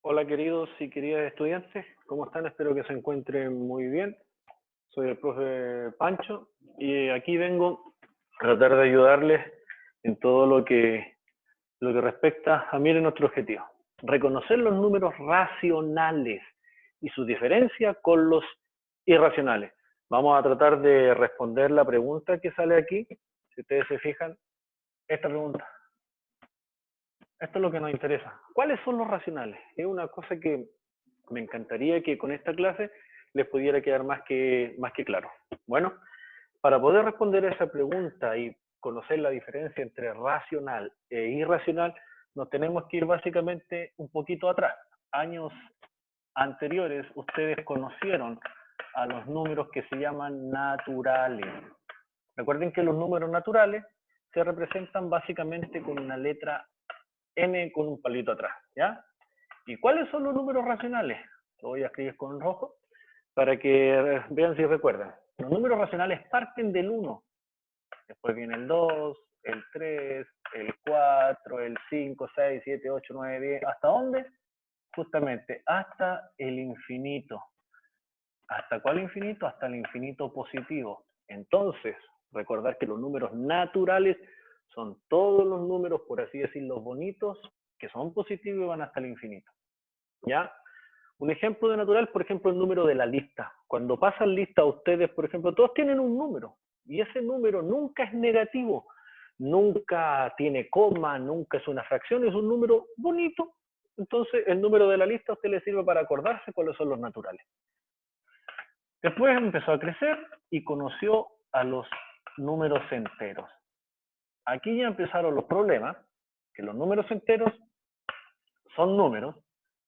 Hola queridos y queridas estudiantes, ¿cómo están? Espero que se encuentren muy bien. Soy el profe Pancho y aquí vengo a tratar de ayudarles en todo lo que respecta a, miren, nuestro objetivo. Reconocer los números racionales y su diferencia con los irracionales. Vamos a tratar de responder la pregunta que sale aquí. Si ustedes se fijan, esta pregunta. Esto es lo que nos interesa. ¿Cuáles son los racionales? Es una cosa que me encantaría que con esta clase les pudiera quedar más que claro. Bueno, para poder responder a esa pregunta y conocer la diferencia entre racional e irracional, nos tenemos que ir básicamente un poquito atrás. Años anteriores, ustedes conocieron a los números que se llaman naturales. Recuerden que los números naturales se representan básicamente con una letra n con un palito atrás, ¿ya? ¿Y cuáles son los números racionales? Lo voy a escribir con rojo para que vean si recuerdan. Los números racionales parten del 1, después viene el 2, el 3, el 4, el 5, 6, 7, 8, 9, 10. ¿Hasta dónde? Justamente hasta el infinito. ¿Hasta cuál infinito? Hasta el infinito positivo. Entonces, recordar que los números naturales son todos los números, por así decirlo, bonitos, que son positivos y van hasta el infinito. ¿Ya? Un ejemplo de natural, por ejemplo, el número de la lista. Cuando pasan lista ustedes, por ejemplo, todos tienen un número, y ese número nunca es negativo, nunca tiene coma, nunca es una fracción, es un número bonito. Entonces, el número de la lista a usted le sirve para acordarse cuáles son los naturales. Después empezó a crecer y conoció a los números enteros. Aquí ya empezaron los problemas, que los números enteros son números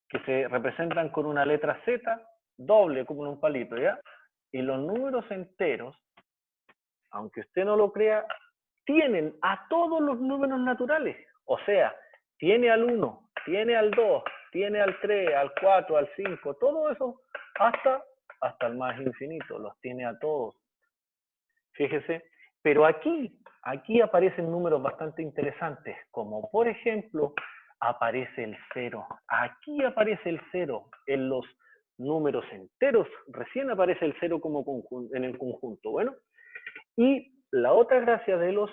que se representan con una letra Z doble, como en un palito, ¿ya? Y los números enteros, aunque usted no lo crea, tienen a todos los números naturales. O sea, tiene al 1, tiene al 2, tiene al 3, al 4, al 5, todo eso hasta el más infinito, los tiene a todos. Fíjese, pero aquí aparecen números bastante interesantes, como por ejemplo, aparece el 0. Aquí aparece el 0 en los números enteros, recién aparece el 0 como en el conjunto. Bueno, y la otra gracia de los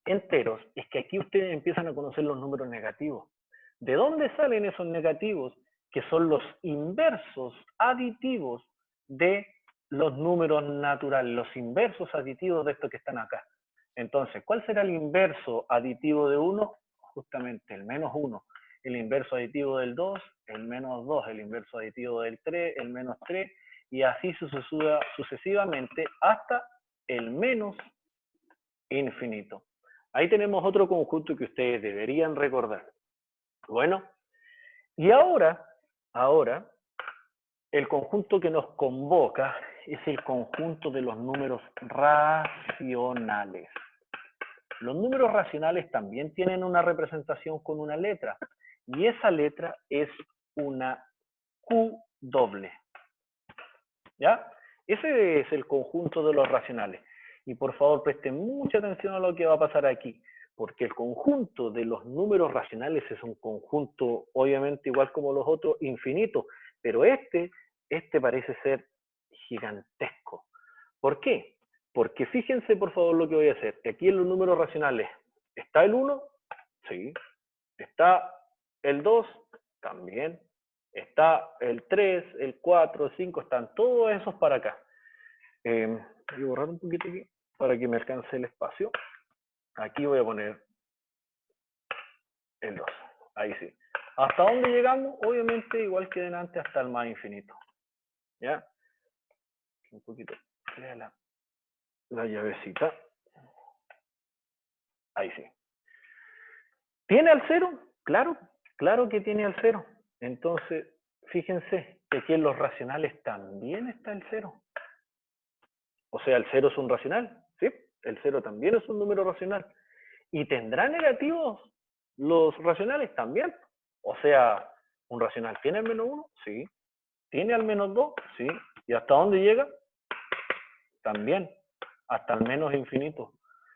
enteros es que aquí ustedes empiezan a conocer los números negativos. ¿De dónde salen esos negativos? Que son los inversos aditivos de los números naturales, los inversos aditivos de estos que están acá. Entonces, ¿cuál será el inverso aditivo de 1? Justamente el menos 1. El inverso aditivo del 2, el menos 2. El inverso aditivo del 3, el menos 3. Y así sucesivamente hasta el menos infinito. Ahí tenemos otro conjunto que ustedes deberían recordar. Bueno, y ahora, el conjunto que nos convoca es el conjunto de los números racionales. Los números racionales también tienen una representación con una letra, y esa letra es una Q doble. ¿Ya? Ese es el conjunto de los racionales. Y por favor presten mucha atención a lo que va a pasar aquí, porque el conjunto de los números racionales es un conjunto, obviamente igual como los otros, infinito, pero este parece ser gigantesco. ¿Por qué? Porque fíjense por favor lo que voy a hacer. Aquí en los números racionales, ¿está el 1? Sí. ¿Está el 2? También. Está el 3, el 4, el 5, están todos esos para acá. Voy a borrar un poquito aquí para que me alcance el espacio. Aquí voy a poner el 2. Ahí sí. ¿Hasta dónde llegamos? Obviamente, igual que delante, hasta el más infinito. ¿Ya? Un poquito. La llavecita. Ahí sí. ¿Tiene al 0? Claro, claro que tiene al 0. Entonces, fíjense que aquí en los racionales también está el 0. O sea, el 0 es un racional, ¿sí? El 0 también es un número racional. ¿Y tendrá negativos los racionales? También. O sea, ¿un racional tiene al menos 1? Sí. ¿Tiene al menos 2? Sí. ¿Y hasta dónde llega? También. Hasta el menos infinito.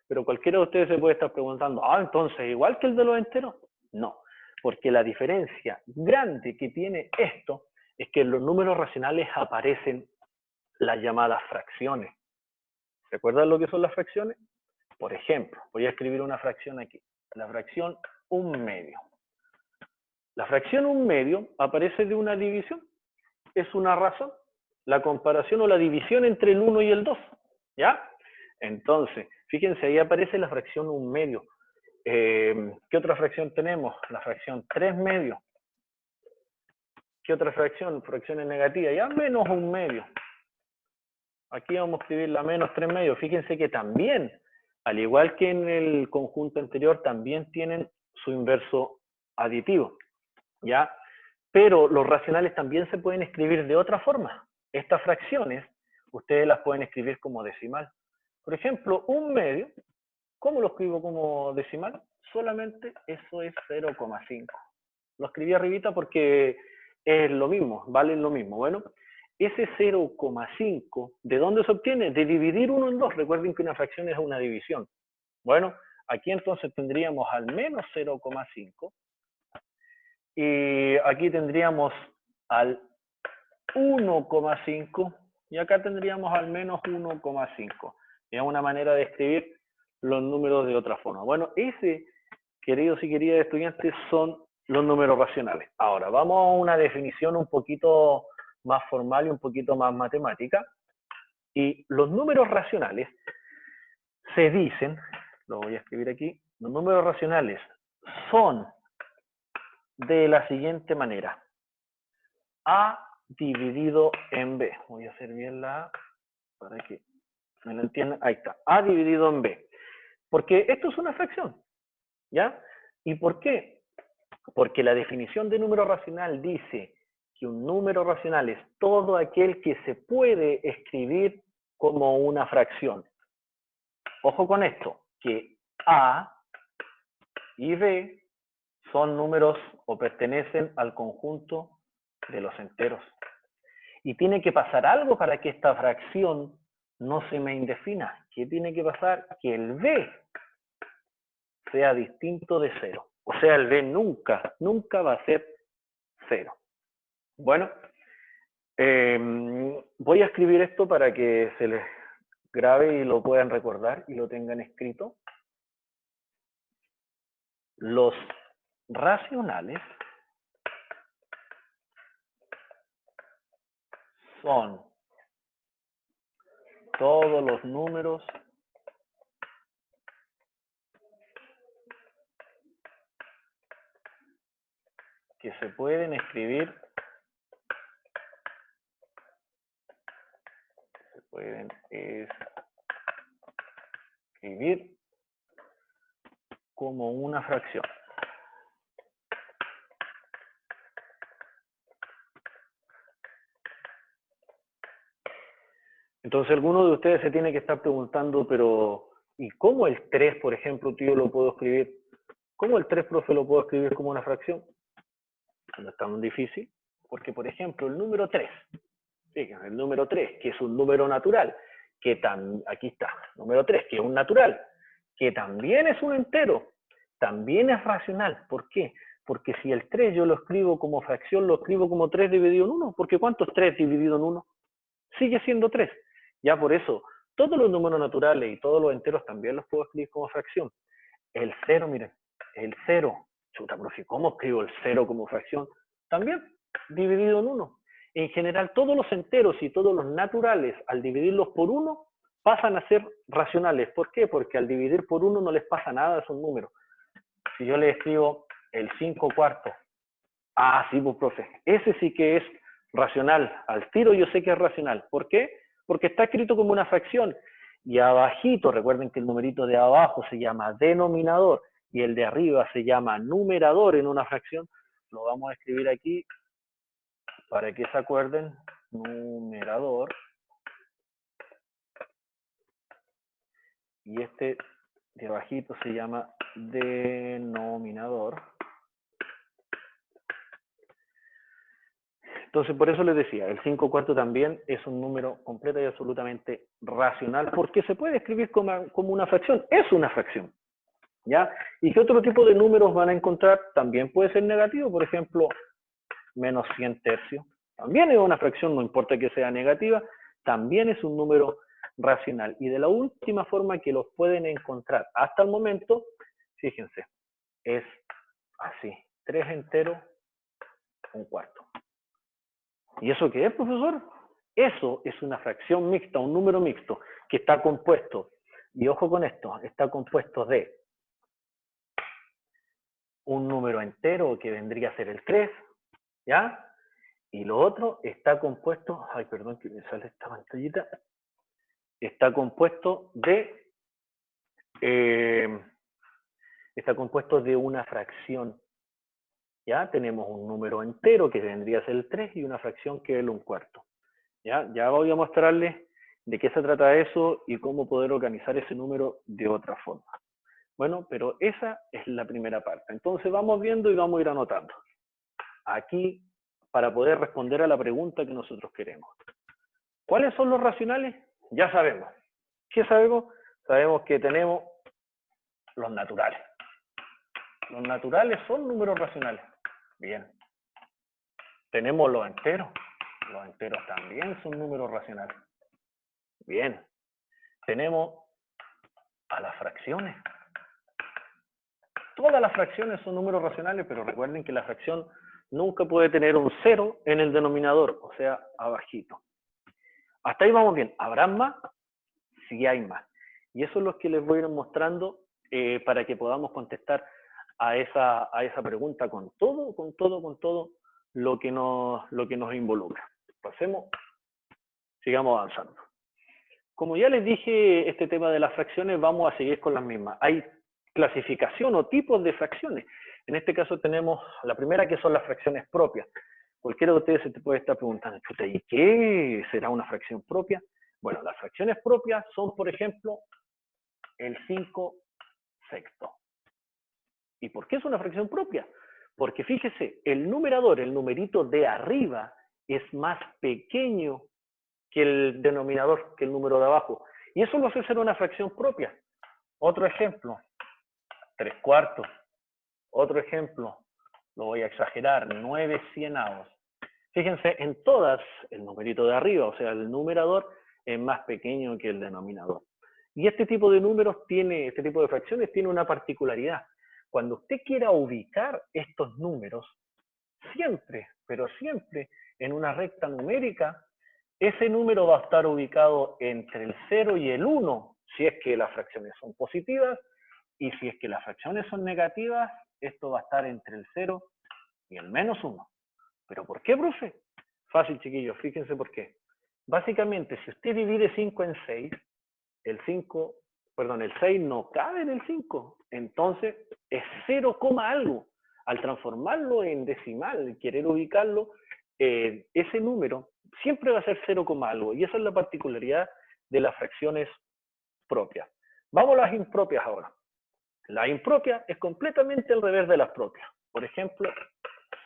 Pero cualquiera de ustedes se puede estar preguntando, entonces, ¿igual que el de los enteros? No. Porque la diferencia grande que tiene esto es que en los números racionales aparecen las llamadas fracciones. ¿Recuerdan lo que son las fracciones? Por ejemplo, voy a escribir una fracción aquí. La fracción 1/2. La fracción 1/2 aparece de una división. Es una razón. La comparación o la división entre el 1 y el 2. ¿Ya? Entonces, fíjense, ahí aparece la fracción 1/2. ¿Qué otra fracción tenemos? La fracción 3/2. ¿Qué otra fracción? Fracciones negativas. Ya menos 1/2. Aquí vamos a escribir la menos 3/2. Fíjense que también, al igual que en el conjunto anterior, también tienen su inverso aditivo. ¿Ya? Pero los racionales también se pueden escribir de otra forma. Estas fracciones, ustedes las pueden escribir como decimal. Por ejemplo, 1/2, ¿cómo lo escribo como decimal? Solamente eso es 0,5. Lo escribí arribita porque es lo mismo, valen lo mismo. Bueno, ese 0,5, ¿de dónde se obtiene? De dividir 1 en 2. Recuerden que una fracción es una división. Bueno, aquí entonces tendríamos al menos 0,5. Y aquí tendríamos al 1,5 y acá tendríamos al menos 1,5. Es una manera de escribir los números de otra forma. Bueno, ese, queridos y queridas estudiantes, son los números racionales. Ahora, vamos a una definición un poquito más formal y un poquito más matemática. Y los números racionales se dicen, lo voy a escribir aquí, los números racionales son de la siguiente manera. A dividido en B. Voy a hacer bien la A para que me lo entiendan. Ahí está. A dividido en B. Porque esto es una fracción. ¿Ya? ¿Y por qué? Porque la definición de número racional dice que un número racional es todo aquel que se puede escribir como una fracción. Ojo con esto, que A y B son números o pertenecen al conjunto de los enteros. Y tiene que pasar algo para que esta fracción no se me indefina. ¿Qué tiene que pasar? Que el B sea distinto de 0. O sea, el B nunca va a ser 0. Bueno, voy a escribir esto para que se les grabe y lo puedan recordar y lo tengan escrito. Los racionales son todos los números que se pueden escribir como una fracción. Entonces, alguno de ustedes se tiene que estar preguntando, pero ¿y cómo el 3, por ejemplo, tío, lo puedo escribir? ¿Cómo el 3, profe, lo puedo escribir como una fracción? No es tan difícil, porque, por ejemplo, el número 3, fíjense, el número 3, que es un número natural, aquí está, número 3, que es un natural, que también es un entero, también es racional. ¿Por qué? Porque si el 3 yo lo escribo como fracción, lo escribo como 3 dividido en 1, porque ¿cuánto es 3 dividido en 1? Sigue siendo 3. Ya por eso, todos los números naturales y todos los enteros también los puedo escribir como fracción. El 0, miren, el 0. Chuta, profe, ¿cómo escribo el 0 como fracción? También dividido en 1. En general, todos los enteros y todos los naturales, al dividirlos por 1, pasan a ser racionales. ¿Por qué? Porque al dividir por 1 no les pasa nada a esos números. Si yo le escribo el 5/4, ah, sí, pues, profe, ese sí que es racional. Al tiro yo sé que es racional. ¿Por qué? Porque está escrito como una fracción. Y abajito, recuerden que el numerito de abajo se llama denominador y el de arriba se llama numerador en una fracción. Lo vamos a escribir aquí para que se acuerden. Numerador. Y este de abajito se llama denominador. Entonces, por eso les decía, el 5/4 también es un número completo y absolutamente racional, porque se puede escribir como una fracción. Es una fracción. ¿Ya? ¿Y qué otro tipo de números van a encontrar? También puede ser negativo, por ejemplo, menos 100 tercios. También es una fracción, no importa que sea negativa, también es un número racional. Y de la última forma que los pueden encontrar hasta el momento, fíjense, es así, 3 enteros, un cuarto. ¿Y eso qué es, profesor? Eso es una fracción mixta, un número mixto, que está compuesto, y ojo con esto, está compuesto de un número entero que vendría a ser el 3, ¿ya? Y lo otro está compuesto, ay, perdón que me sale esta pantallita, está compuesto eh, de una fracción, ¿ya? Tenemos un número entero que vendría a ser el 3 y una fracción que es el 1/4. Ya voy a mostrarles de qué se trata eso y cómo poder organizar ese número de otra forma. Bueno, pero esa es la primera parte. Entonces vamos viendo y vamos a ir anotando. Aquí, para poder responder a la pregunta que nosotros queremos. ¿Cuáles son los racionales? Ya sabemos. ¿Qué sabemos? Sabemos que tenemos los naturales. Los naturales son números racionales. Bien. Tenemos los enteros. Los enteros también son números racionales. Bien. Tenemos a las fracciones. Todas las fracciones son números racionales, pero recuerden que la fracción nunca puede tener un 0 en el denominador, o sea, abajito. Hasta ahí vamos bien. ¿Habrá más? Sí hay más. Y eso es lo que les voy a ir mostrando para que podamos contestar a esa pregunta con todo lo que nos involucra. Pasemos, sigamos avanzando. Como ya les dije, este tema de las fracciones, vamos a seguir con las mismas. Hay clasificación o tipos de fracciones. En este caso tenemos la primera, que son las fracciones propias. Cualquiera de ustedes se te puede estar preguntando, ¿y qué será una fracción propia? Bueno, las fracciones propias son, por ejemplo, el 5/6. ¿Y por qué es una fracción propia? Porque fíjese, el numerador, el numerito de arriba, es más pequeño que el denominador, que el número de abajo. Y eso lo hace ser una fracción propia. Otro ejemplo, 3/4. Otro ejemplo, lo voy a exagerar, 9/100. Fíjense, en todas, el numerito de arriba, o sea, el numerador, es más pequeño que el denominador. Y este tipo de números este tipo de fracciones tiene una particularidad. Cuando usted quiera ubicar estos números, siempre, pero siempre, en una recta numérica, ese número va a estar ubicado entre el 0 y el 1, si es que las fracciones son positivas, y si es que las fracciones son negativas, esto va a estar entre el 0 y el -1. ¿Pero por qué, profe? Fácil, chiquillos, fíjense por qué. Básicamente, si usted divide 5 en 6, el 6 no cabe en el 5. Entonces, es 0, algo. Al transformarlo en decimal, querer ubicarlo, ese número siempre va a ser 0, algo. Y esa es la particularidad de las fracciones propias. Vamos a las impropias ahora. La impropia es completamente al revés de las propias. Por ejemplo,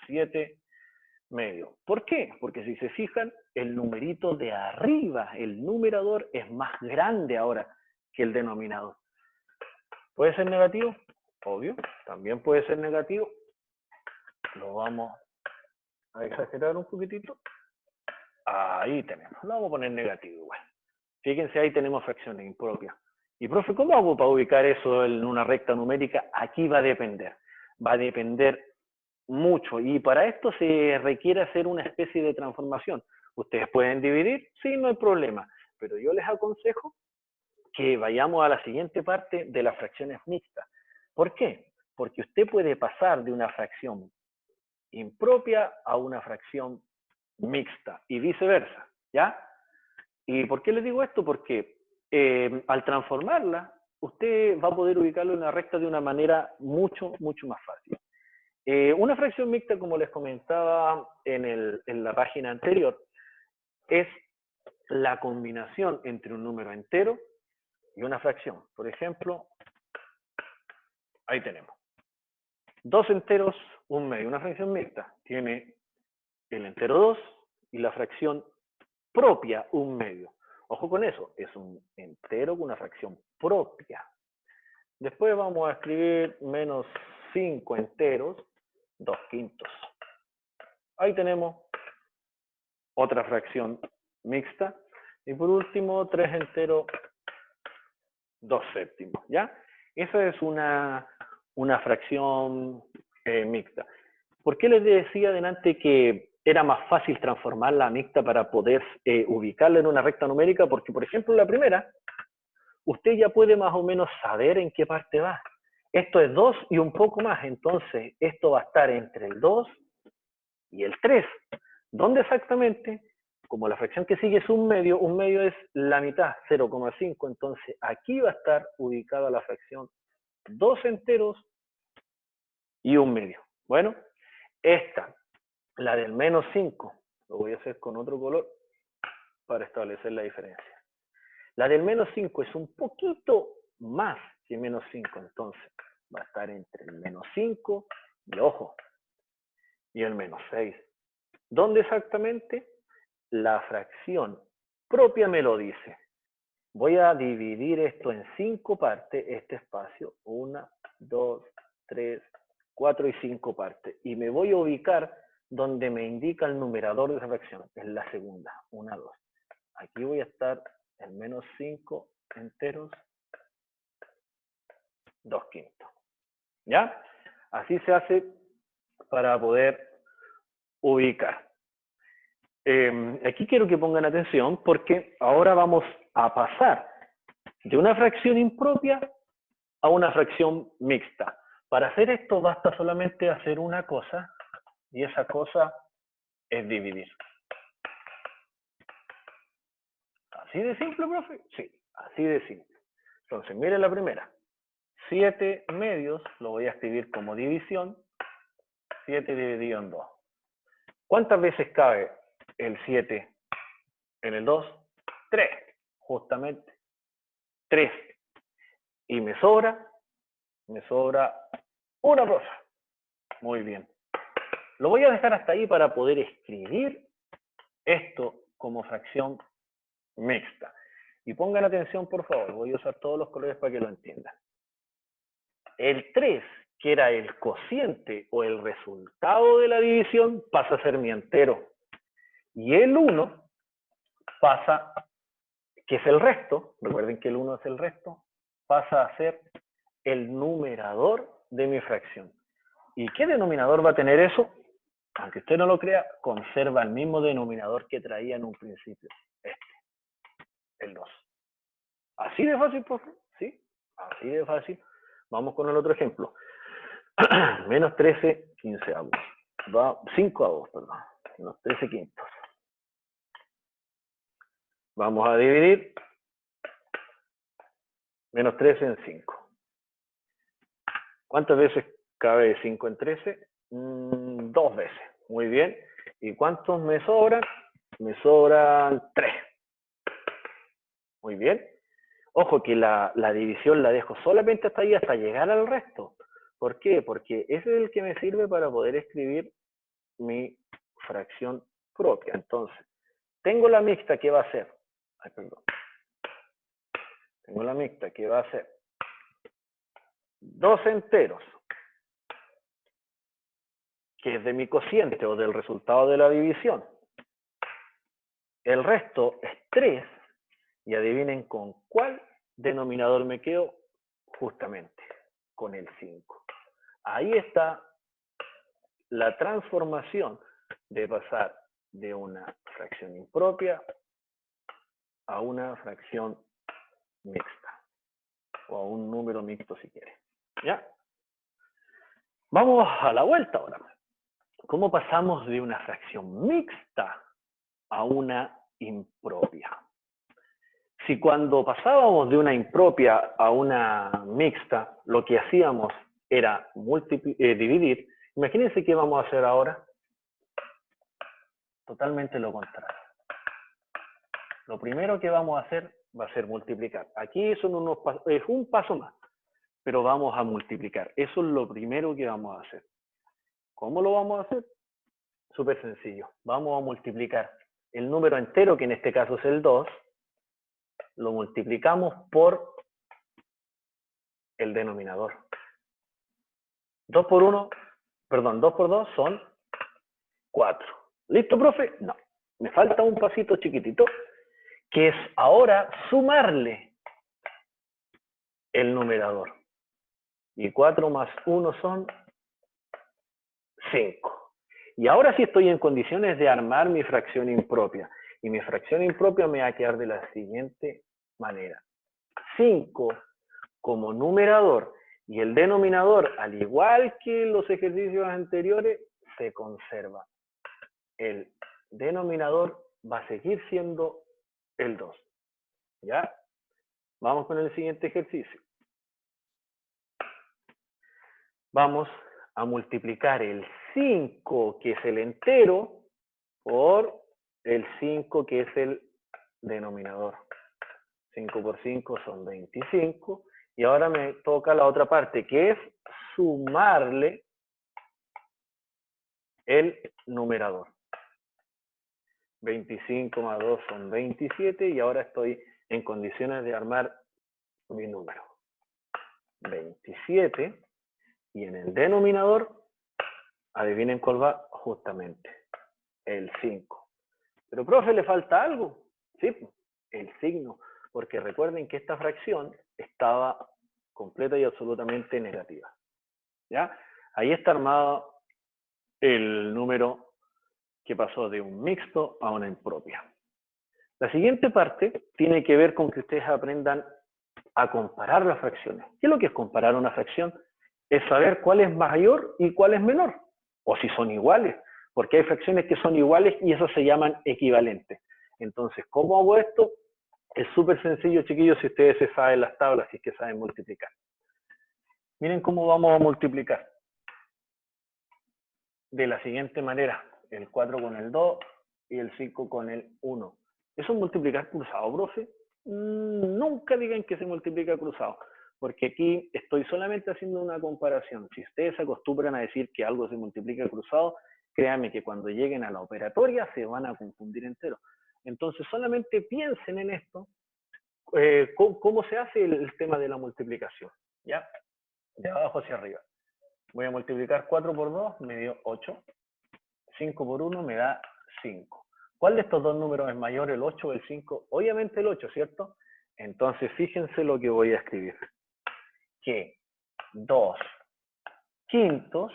7/2. ¿Por qué? Porque si se fijan, el numerito de arriba, el numerador, es más grande ahora que el denominador. ¿Puede ser negativo? Obvio, también puede ser negativo. Lo vamos a exagerar un poquitito. Ahí tenemos, lo vamos a poner negativo igual. Fíjense, ahí tenemos fracciones impropias. Y profe, ¿cómo hago para ubicar eso en una recta numérica? Aquí va a depender. Va a depender mucho. Y para esto se requiere hacer una especie de transformación. Ustedes pueden dividir, sí, no hay problema. Pero yo les aconsejo que vayamos a la siguiente parte de las fracciones mixtas. ¿Por qué? Porque usted puede pasar de una fracción impropia a una fracción mixta y viceversa, ¿ya? ¿Y por qué les digo esto? Porque al transformarla, usted va a poder ubicarlo en la recta de una manera mucho más fácil. Una fracción mixta, como les comentaba en la página anterior, es la combinación entre un número entero y una fracción. Por ejemplo, ahí tenemos. 2 enteros, 1/2. Una fracción mixta tiene el entero 2 y la fracción propia 1/2. Ojo con eso, es un entero con una fracción propia. Después vamos a escribir menos 5 enteros, 2/5. Ahí tenemos otra fracción mixta. Y por último, 3 enteros, 2/7, ¿ya? Esa es una fracción mixta. ¿Por qué les decía adelante que era más fácil transformarla a mixta para poder ubicarla en una recta numérica? Porque, por ejemplo, la primera, usted ya puede más o menos saber en qué parte va. Esto es 2 y un poco más, entonces esto va a estar entre el 2 y el 3. ¿Dónde exactamente? Como la fracción que sigue es un medio es la mitad, 0,5, entonces aquí va a estar ubicada la fracción 2 enteros y un medio. Bueno, esta, la del menos 5, lo voy a hacer con otro color para establecer la diferencia. La del menos 5 es un poquito más que menos 5, entonces va a estar entre el menos 5 y, ojo, y el menos 6. ¿Dónde exactamente? La fracción propia me lo dice. Voy a dividir esto en 5 partes, este espacio, 1, 2, 3, 4 y 5 partes. Y me voy a ubicar donde me indica el numerador de esa fracción, es la segunda, 1, 2. Aquí voy a estar en menos 5 enteros, 2/5. ¿Ya? Así se hace para poder ubicar. Aquí quiero que pongan atención porque ahora vamos a pasar de una fracción impropia a una fracción mixta. Para hacer esto basta solamente hacer una cosa y esa cosa es dividir. ¿Así de simple, profe? Sí, así de simple. Entonces, miren la primera. 7 medios lo voy a escribir como división. 7 dividido en 2. ¿Cuántas veces cabe el 7 en el 2? 3, justamente. 3. Y me sobra una cosa. Muy bien. Lo voy a dejar hasta ahí para poder escribir esto como fracción mixta. Y pongan atención, por favor. Voy a usar todos los colores para que lo entiendan. El 3, que era el cociente o el resultado de la división, pasa a ser mi entero. Y el 1 pasa, que es el resto, recuerden que el 1 es el resto, pasa a ser el numerador de mi fracción. ¿Y qué denominador va a tener eso? Aunque usted no lo crea, conserva el mismo denominador que traía en un principio, el 2. Así de fácil, profe, ¿sí? Así de fácil. Vamos con el otro ejemplo. Menos 13 quinceavos. Va 5/2, perdón. Menos 13 quintos. Vamos a dividir menos 13 en 5. ¿Cuántas veces cabe 5 en 13? 2 veces. Muy bien. ¿Y cuántos me sobran? Me sobran 3. Muy bien. Ojo que la división la dejo solamente hasta ahí, hasta llegar al resto. ¿Por qué? Porque ese es el que me sirve para poder escribir mi fracción propia. Entonces, tengo la mixta que va a ser, tengo la mixta que va a ser 2 enteros, que es de mi cociente o del resultado de la división. El resto es 3, y adivinen con cuál denominador me quedo, justamente con el 5. Ahí está la transformación de pasar de una fracción impropia a una fracción mixta, o a un número mixto si quiere. ¿Ya? Vamos a la vuelta ahora. ¿Cómo pasamos de una fracción mixta a una impropia? Si cuando pasábamos de una impropia a una mixta, lo que hacíamos era dividir, imagínense qué vamos a hacer ahora. Totalmente lo contrario. Lo primero que vamos a hacer va a ser multiplicar. Aquí es un paso más, pero vamos a multiplicar. Eso es lo primero que vamos a hacer. ¿Cómo lo vamos a hacer? Súper sencillo. Vamos a multiplicar el número entero, que en este caso es el 2, lo multiplicamos por el denominador. 2 por 1, perdón, 2 por 2 son 4. ¿Listo, profe? No. Me falta un pasito chiquitito, que es ahora sumarle el numerador. Y 4 más 1 son 5. Y ahora sí estoy en condiciones de armar mi fracción impropia. Y mi fracción impropia me va a quedar de la siguiente manera. 5 como numerador y el denominador, al igual que los ejercicios anteriores, se conserva. El denominador va a seguir siendo el 2. ¿Ya? Vamos con el siguiente ejercicio. Vamos a multiplicar el 5, que es el entero, por el 5, que es el denominador. 5 por 5 son 25. Y ahora me toca la otra parte, que es sumarle el numerador. 25 más 2 son 27 y ahora estoy en condiciones de armar mi número. 27 y en el denominador, adivinen cuál va, justamente el 5. Pero, profe, ¿le falta algo? Sí, el signo, porque recuerden que esta fracción estaba completa y absolutamente negativa. ¿Ya? Ahí está armado el número que pasó de un mixto a una impropia. La siguiente parte tiene que ver con que ustedes aprendan a comparar las fracciones. ¿Qué es lo que es comparar una fracción? Es saber cuál es mayor y cuál es menor, o si son iguales, porque hay fracciones que son iguales y eso se llaman equivalentes. Entonces, ¿cómo hago esto? Es súper sencillo, chiquillos, si ustedes se saben las tablas, si es que saben multiplicar. Miren cómo vamos a multiplicar. De la siguiente manera, el 4 con el 2 y el 5 con el 1. ¿Eso es multiplicar cruzado, profe? Nunca digan que se multiplica cruzado, porque aquí estoy solamente haciendo una comparación. Si ustedes se acostumbran a decir que algo se multiplica cruzado, créanme que cuando lleguen a la operatoria se van a confundir entero. Entonces solamente piensen en esto, cómo se hace el tema de la multiplicación, ¿ya? De abajo hacia arriba. Voy a multiplicar 4 por 2, me dio 8. 5 por 1 me da 5. ¿Cuál de estos dos números es mayor, el 8 o el 5? Obviamente el 8, ¿cierto? Entonces fíjense lo que voy a escribir. Que 2 quintos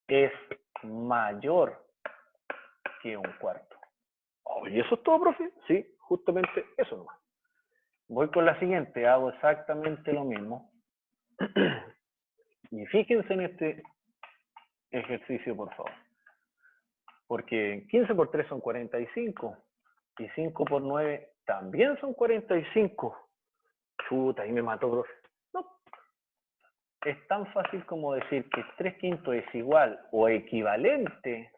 es mayor que un cuarto. Oh, ¿y eso es todo, profe? Sí, justamente eso nomás. Voy con la siguiente, hago exactamente lo mismo. Y fíjense en este ejercicio, por favor. Porque 15 por 3 son 45 y 5 por 9 también son 45. Chuta, ahí me mató, profe. No. Es tan fácil como decir que 3 quintos es igual o equivalente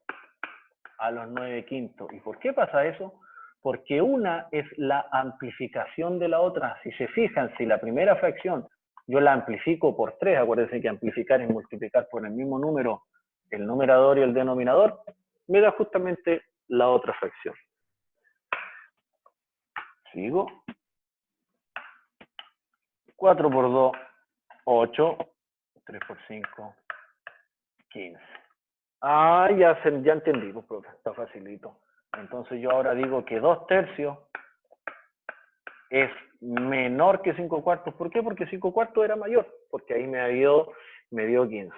a los 9 quintos. ¿Y por qué pasa eso? Porque una es la amplificación de la otra. Si se fijan, si la primera fracción yo la amplifico por 3, acuérdense que amplificar es multiplicar por el mismo número el numerador y el denominador, me da justamente la otra fracción. Sigo. 4 por 2, 8. 3 por 5, 15. Ah, ya entendí, pues, profe, está facilito. Entonces yo ahora digo que 2 tercios es menor que 5 cuartos. ¿Por qué? Porque 5 cuartos era mayor, porque ahí me dio 15.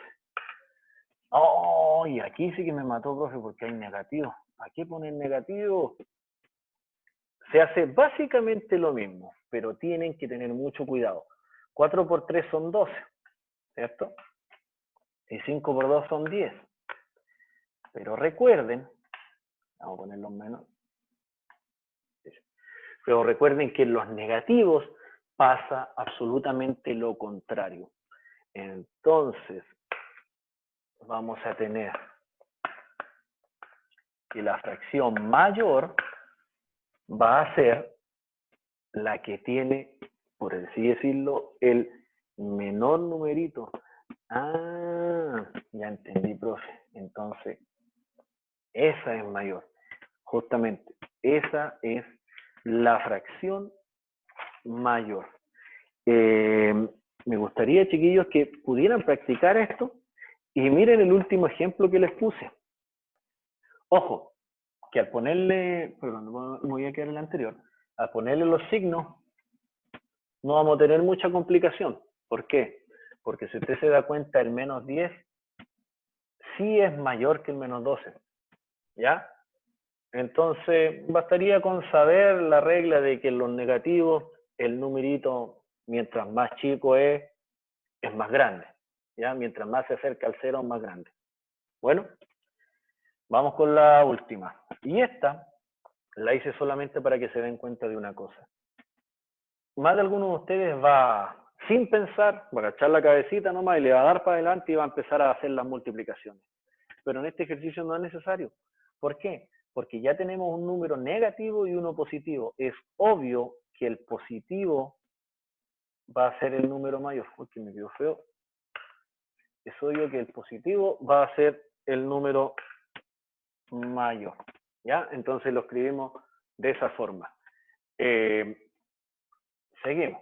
Oh, y aquí sí que me mató, profe, porque hay negativo. ¿A qué poner negativo? Se hace básicamente lo mismo, pero tienen que tener mucho cuidado. 4 por 3 son 12, ¿cierto? Y 5 por 2 son 10. Pero recuerden, vamos a ponerlos menos, pero recuerden que en los negativos pasa absolutamente lo contrario. Entonces, vamos a tener que la fracción mayor va a ser la que tiene, por así decirlo, el menor numerito. Ah, ya entendí, profe. Entonces, esa es mayor. Justamente, esa es la fracción mayor. me gustaría, chiquillos, que pudieran practicar esto y miren el último ejemplo que les puse. Ojo, que al ponerle, perdón, me voy a quedar en el anterior, al ponerle los signos, no vamos a tener mucha complicación. ¿Por qué? Porque si usted se da cuenta, el menos 10 sí es mayor que el menos 12, ¿ya? Entonces, bastaría con saber la regla de que en los negativos, el numerito, mientras más chico es más grande, ¿ya? Mientras más se acerca al cero, es más grande. Bueno, vamos con la última. Y esta la hice solamente para que se den cuenta de una cosa. Más de alguno de ustedes va, sin pensar, va a echar la cabecita nomás y le va a dar para adelante y va a empezar a hacer las multiplicaciones. Pero en este ejercicio no es necesario. ¿Por qué? Porque ya tenemos un número negativo y uno positivo. Es obvio que el positivo va a ser el número mayor. Uy, que me quedó feo. Es obvio que el positivo va a ser el número mayor. ¿Ya? Entonces lo escribimos de esa forma. Seguimos.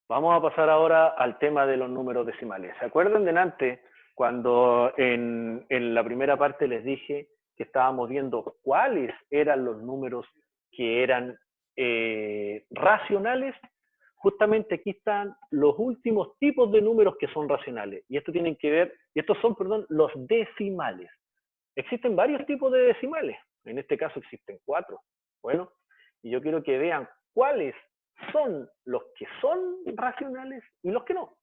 Vamos a pasar ahora al tema de los números decimales. ¿Se acuerdan delante cuando en la primera parte les dije que estábamos viendo cuáles eran los números que eran racionales? Justamente aquí están los últimos tipos de números que son racionales. Y esto tienen que ver, y estos son, perdón, los decimales. Existen varios tipos de decimales. En este caso existen 4. Bueno, y yo quiero que vean cuáles son los que son racionales y los que no.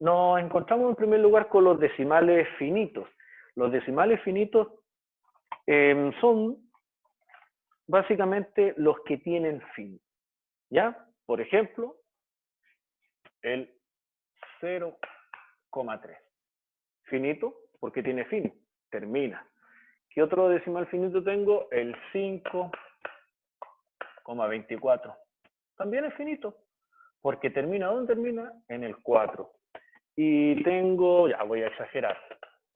Nos encontramos en primer lugar con los decimales finitos. Los decimales finitos son básicamente los que tienen fin. ¿Ya? Por ejemplo, el 0,3. Finito porque tiene fin, termina. ¿Qué otro decimal finito tengo? El 5,24. También es finito, porque termina, ¿dónde termina? En el 4. Y tengo, ya voy a exagerar,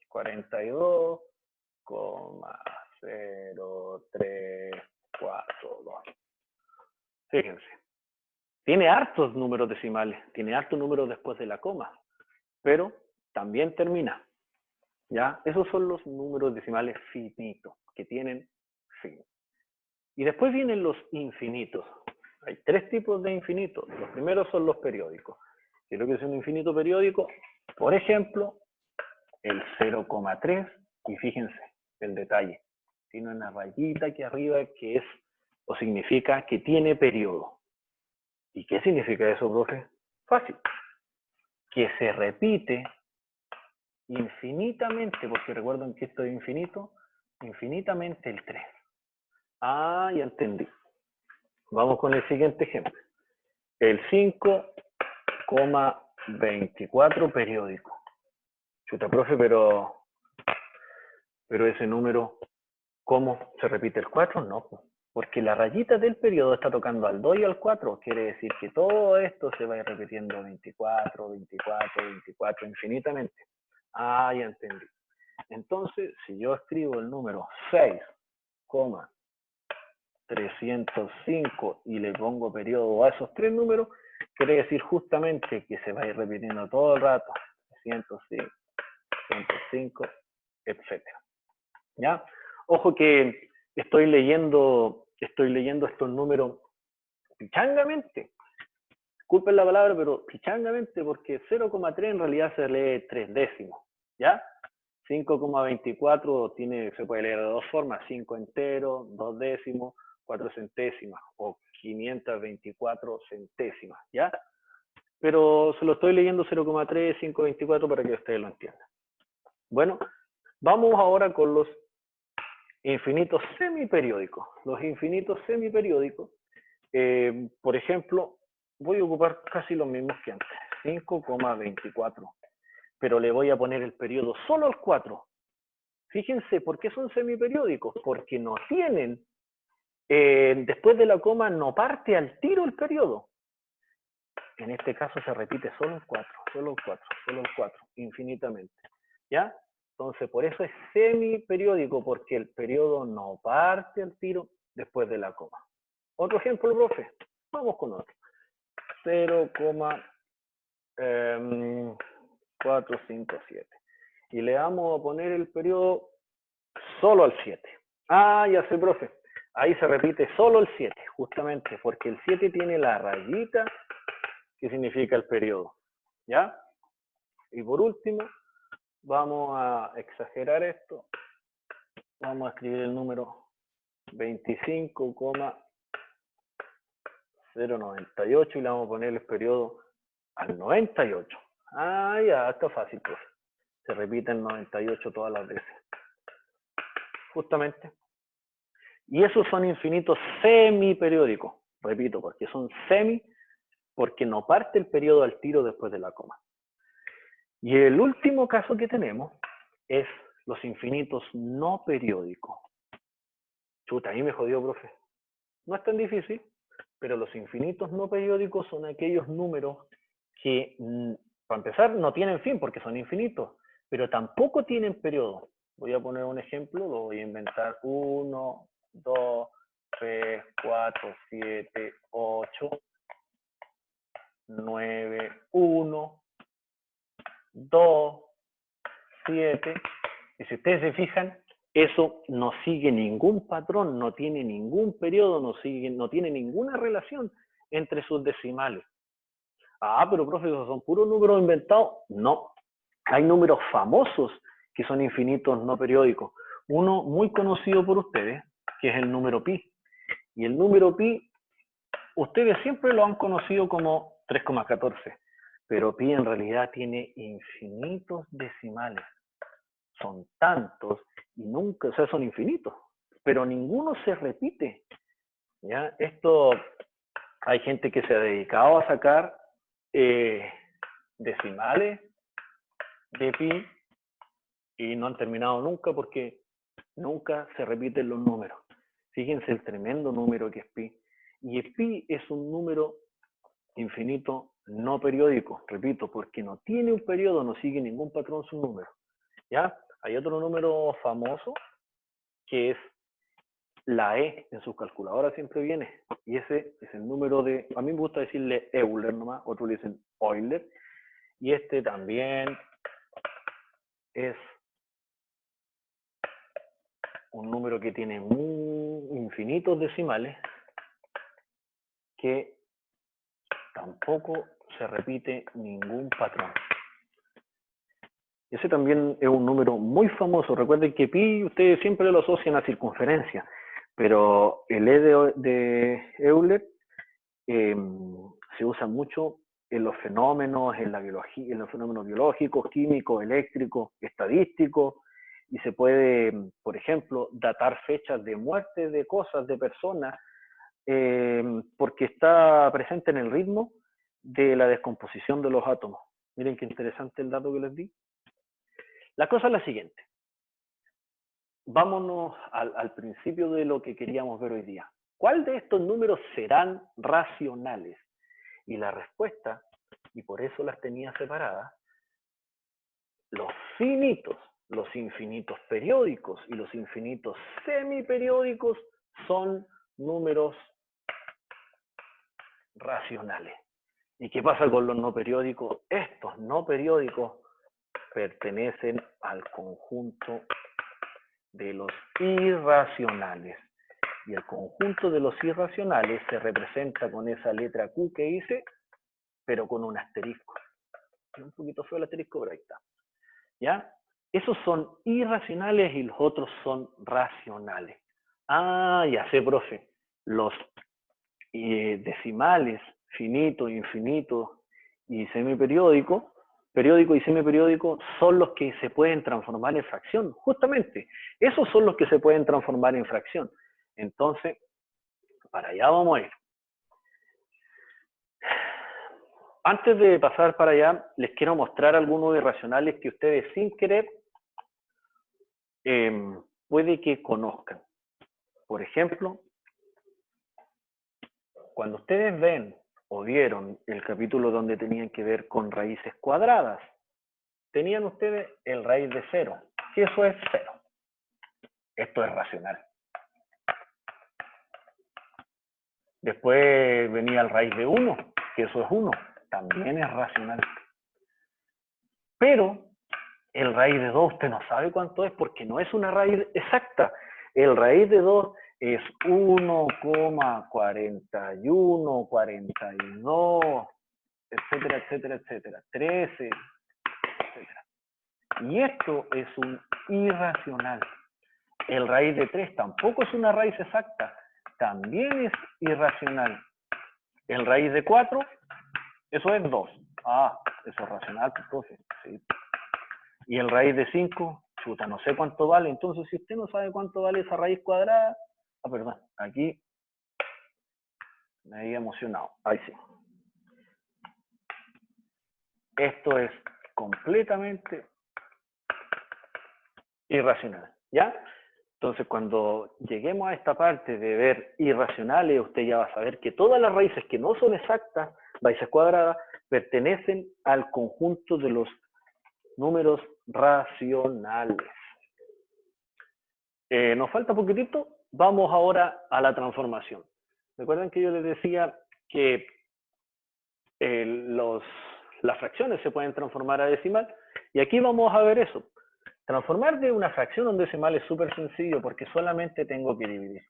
42,0342. Fíjense, tiene hartos números decimales, tiene hartos números después de la coma, pero también termina. ¿Ya? Esos son los números decimales finitos, que tienen fin. Y después vienen los infinitos. Hay 3 tipos de infinitos. Los primeros son los periódicos. ¿Qué es lo que es un infinito periódico? Por ejemplo, el 0,3, y fíjense el detalle. Tiene una rayita aquí arriba que es, o significa que tiene periodo. ¿Y qué significa eso, profe? Fácil. Que se repite infinitamente, porque recuerden que esto es infinito, infinitamente el 3. Ah, ya entendí. Vamos con el siguiente ejemplo. El 5,24 periódico. Chuta, profe, pero ese número, ¿cómo se repite el 4? No, porque la rayita del periodo está tocando al 2 y al 4. Quiere decir que todo esto se va a ir repitiendo 24, 24, 24, infinitamente. Ah, ya entendí. Entonces, si yo escribo el número 6,305 y le pongo periodo a esos 3 números, quiere decir justamente que se va a ir repitiendo todo el rato. 305, 105, etc. ¿Ya? Ojo que estoy leyendo estos números pichangamente. Disculpen la palabra, pero pichangamente, porque 0,3 en realidad se lee 3 décimos. ¿Ya? 5,24 se puede leer de 2 formas, 5 enteros, 2 décimos, 4 centésimas o 524 centésimas, ¿ya? Pero se lo estoy leyendo 0,3, 5,24 para que ustedes lo entiendan. Bueno, vamos ahora con los infinitos semiperiódicos. Los infinitos semiperiódicos, por ejemplo, voy a ocupar casi los mismos que antes, 5,24. Pero le voy a poner el periodo solo al 4. Fíjense, ¿por qué son semiperiódicos? Porque no tienen, después de la coma no parte al tiro el periodo. En este caso se repite solo el 4, solo el 4, solo el 4, infinitamente. ¿Ya? Entonces, por eso es semiperiódico, porque el periodo no parte al tiro después de la coma. Otro ejemplo, profe. Vamos con otro. 4, 5, 7. Y le vamos a poner el periodo solo al 7. Ah, ya sé, profe. Ahí se repite solo el 7, justamente, porque el 7 tiene la rayita que significa el periodo. ¿Ya? Y por último, vamos a exagerar esto. Vamos a escribir el número 25,098 y le vamos a poner el periodo al 98. Ah, ya, está fácil, profe. Se repite el 98 todas las veces. Justamente. Y esos son infinitos semiperiódicos. Repito, porque son semi, porque no parte el periodo al tiro después de la coma. Y el último caso que tenemos es los infinitos no periódicos. Chuta, ahí me jodió, profe. No es tan difícil, pero los infinitos no periódicos son aquellos números que, para empezar, no tienen fin porque son infinitos, pero tampoco tienen periodo. Voy a poner un ejemplo, lo voy a inventar. 1, 2, 3, 4, 7, 8, 9, 1, 2, 7. Y si ustedes se fijan, eso no sigue ningún patrón, no tiene ningún periodo, no tiene ninguna relación entre sus decimales. Ah, pero profe, ¿esos son puros números inventados? No. Hay números famosos que son infinitos no periódicos. Uno muy conocido por ustedes, que es el número pi. Y el número pi, ustedes siempre lo han conocido como 3,14. Pero pi en realidad tiene infinitos decimales. Son tantos y nunca, o sea, son infinitos. Pero ninguno se repite. ¿Ya? Esto, hay gente que se ha dedicado a sacar decimales de pi y no han terminado nunca porque nunca se repiten los números. Fíjense el tremendo número que es pi. Y el pi es un número infinito no periódico, repito, porque no tiene un periodo, no sigue ningún patrón su número. ¿Ya? Hay otro número famoso que es la E, en sus calculadoras siempre viene, y ese es el número de, a mí me gusta decirle Euler nomás, otros le dicen Euler, y este también es un número que tiene infinitos decimales, que tampoco se repite ningún patrón. Ese también es un número muy famoso. Recuerden que pi ustedes siempre lo asocian a circunferencia, pero el E de Euler se usa mucho en los fenómenos, en la biología, en los fenómenos biológicos, químicos, eléctricos, estadísticos, y se puede, por ejemplo, datar fechas de muerte de cosas, de personas, porque está presente en el ritmo de la descomposición de los átomos. Miren qué interesante el dato que les di. La cosa es la siguiente. Vámonos al principio de lo que queríamos ver hoy día. ¿Cuál de estos números serán racionales? Y la respuesta, y por eso las tenía separadas, los finitos, los infinitos periódicos y los infinitos semiperiódicos son números racionales. ¿Y qué pasa con los no periódicos? Estos no periódicos pertenecen al conjunto de los irracionales. Y el conjunto de los irracionales se representa con esa letra Q que hice, pero con un asterisco. Es un poquito feo el asterisco, pero ahí está. ¿Ya? Esos son irracionales y los otros son racionales. Ah, ya sé, profe. Los decimales, finito, infinito y semiperiódico, periódico y semiperiódico, son los que se pueden transformar en fracción. Justamente, esos son los que se pueden transformar en fracción. Entonces, para allá vamos a ir. Antes de pasar para allá, les quiero mostrar algunos irracionales que ustedes sin querer puede que conozcan. Por ejemplo, cuando ustedes ven o vieron el capítulo donde tenían que ver con raíces cuadradas, tenían ustedes el raíz de 0, que eso es 0. Esto es racional. Después venía el raíz de 1, que eso es 1, también es racional. Pero el raíz de 2 usted no sabe cuánto es porque no es una raíz exacta. El raíz de 2 es 1,4142, etcétera, etcétera, etcétera, 13, etcétera. Y esto es un irracional. El raíz de 3 tampoco es una raíz exacta, también es irracional. El raíz de 4, eso es 2. Ah, eso es racional, entonces, sí. Y el raíz de 5, chuta, no sé cuánto vale. Entonces, si usted no sabe cuánto vale esa raíz cuadrada, perdón, aquí me había emocionado. Ahí sí. Esto es completamente irracional, ¿ya? Entonces, cuando lleguemos a esta parte de ver irracionales, usted ya va a saber que todas las raíces que no son exactas, raíces cuadradas, pertenecen al conjunto de los números racionales. Nos falta poquitito, vamos ahora a la transformación. Recuerden que yo les decía que las fracciones se pueden transformar a decimal, y aquí vamos a ver eso. Transformar de una fracción a un decimal es súper sencillo porque solamente tengo que dividir.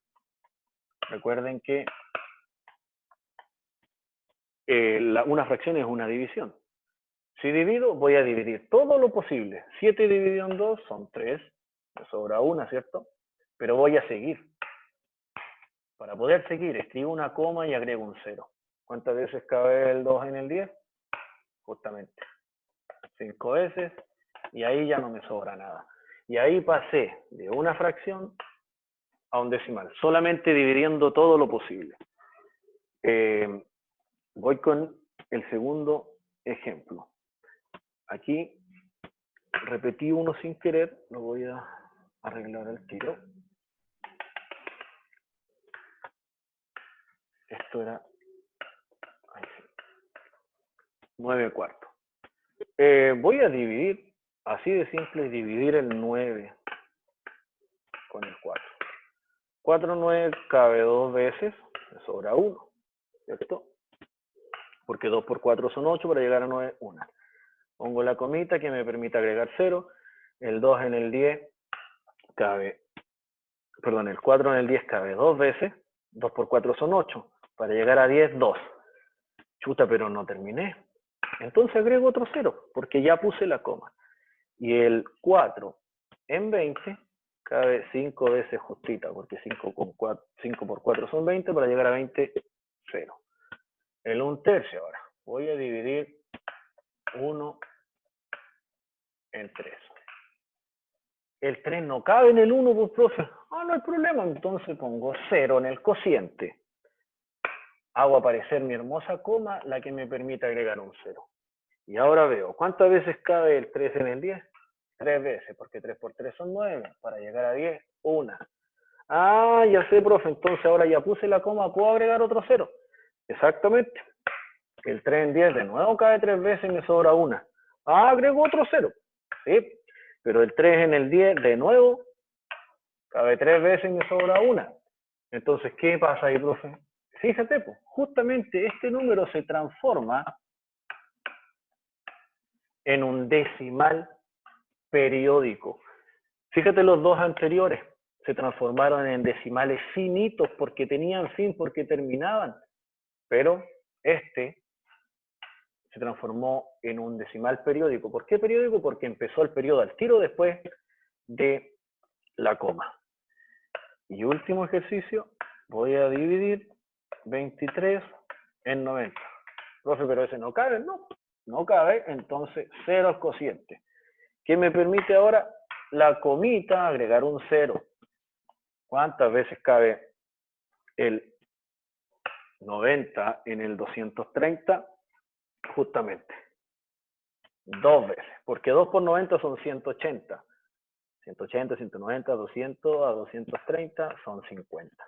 Recuerden que una fracción es una división. Si divido, voy a dividir todo lo posible. 7 dividido en 2 son 3, me sobra 1, ¿cierto? Pero voy a seguir. Para poder seguir, escribo una coma y agrego un 0. ¿Cuántas veces cabe el 2 en el 10? Justamente 5 veces, y ahí ya no me sobra nada. Y ahí pasé de una fracción a un decimal, solamente dividiendo todo lo posible. Voy con el segundo ejemplo. Aquí repetí uno sin querer, lo voy a arreglar al tiro. Esto era 9 cuartos. Voy a dividir, así de simple, dividir el 9 con el 4. 4 9 cabe 2 veces, me sobra 1, ¿cierto? Porque 2 por 4 son 8, para llegar a 9, 1. Pongo la comita que me permite agregar 0. El 2 en el 10 cabe, perdón, el 4 en el 10 cabe 2 veces. 2 por 4 son 8. Para llegar a 10, 2. Chuta, pero no terminé. Entonces agrego otro 0, porque ya puse la coma. Y el 4 en 20 cabe 5 veces justita, porque 5 por 4 son 20, para llegar a 20, 0. El 1/3 ahora. Voy a dividir 1 en 3. El 3 no cabe en el 1, pues, profe. Ah, no hay problema. Entonces pongo 0 en el cociente. Hago aparecer mi hermosa coma, la que me permite agregar un 0. Y ahora veo, ¿cuántas veces cabe el 3 en el 10? 3 veces, porque 3 por 3 son 9. Para llegar a 10, 1. Ah, ya sé, profe. Entonces ahora ya puse la coma, ¿puedo agregar otro 0? Exactamente. El 3 en 10 de nuevo cabe 3 veces y me sobra 1. Ah, agrego otro 0. Sí. Pero el 3 en el 10 de nuevo cabe 3 veces y me sobra 1. Entonces, ¿qué pasa ahí, profe? Fíjate, pues, justamente este número se transforma en un decimal periódico. Fíjate, los dos anteriores se transformaron en decimales finitos porque tenían fin, porque terminaban. Pero este se transformó en un decimal periódico. ¿Por qué periódico? Porque empezó el periodo al tiro después de la coma. Y último ejercicio, voy a dividir 23 en 90. Profe, pero ese no cabe, no, no cabe, entonces 0 al cociente. ¿Qué me permite ahora? La comita, agregar un 0. ¿Cuántas veces cabe el 90 en el 230? Justamente 2 veces, porque 2 por 90 son 180. 180, 190, 200 a 230 son 50.